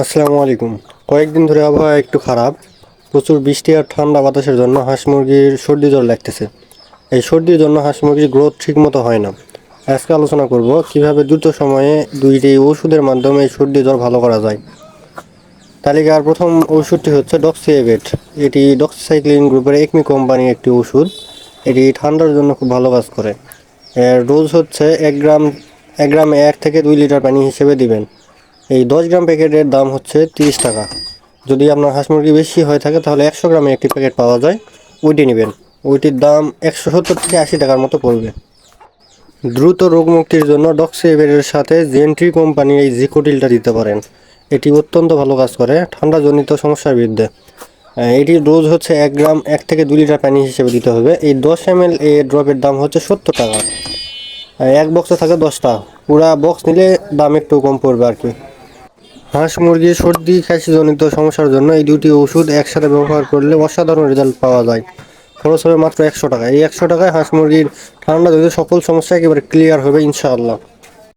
আসসালামু আলাইকুম। কয়েকদিন ধরে আবহাওয়া একটু খারাপ। প্রচুর বৃষ্টি আর ঠান্ডা বাতাসের জন্য হাঁস মুরগির সর্দি জ্বর লাগতেছে। এই সর্দির জন্য হাঁস মুরগির গ্রোথ ঠিকমতো হয় না। আজকে আলোচনা করব কিভাবে দ্রুত সময়ে দুইটি ওষুধের মাধ্যমে এই সর্দি জ্বর ভালো করা যায়। তালিকার প্রথম ওষুধটি হচ্ছে ডক্সিএভেট। এটি ডক্সিসাইক্লিন গ্রুপের একমি কোম্পানির একটি ওষুধ। এটি ঠান্ডার জন্য খুব ভালো কাজ করে। এর ডোজ হচ্ছে 1 গ্রামে 1 থেকে 2 লিটার পানি হিসেবে দিবেন। এই 10 গ্রাম প্যাকেটের দাম হচ্ছে 30 টাকা। যদি আপনার হাঁস মুরগি বেশি হয়ে থাকে তাহলে 100 গ্রামে একটি প্যাকেট পাওয়া যায়, ওইটি নেবেন। ওইটির দাম 170 থেকে 80 টাকার মতো পড়বে। দ্রুত রোগ মুক্তির জন্য ডক্সিএভেটের সাথে জেন্ট্রি কোম্পানির এই জিকোটিলটা দিতে পারেন। এটি অত্যন্ত ভালো কাজ করে ঠান্ডাজনিত সমস্যার বিরুদ্ধে। এটির ডোজ হচ্ছে 1 থেকে 2 লিটার পানি হিসেবে দিতে হবে। এই 10 ml এর ড্রপের দাম হচ্ছে 70 টাকা। এক বক্সে থাকে 10টা, পুরা বক্স নিলে দাম একটু কম পড়বে আর কি। হাঁস মুরগির সর্দি কাশিজনিত সমস্যার জন্য এই দুটি ওষুধ একসাথে ব্যবহার করলে অসাধারণ রেজাল্ট পাওয়া যায়। খরচ হবে মাত্র 100 টাকা। এই 100 টাকায় হাঁস মুরগির ঠান্ডা জনিত সকল সমস্যা একেবারে ক্লিয়ার হবে ইনশাআল্লাহ।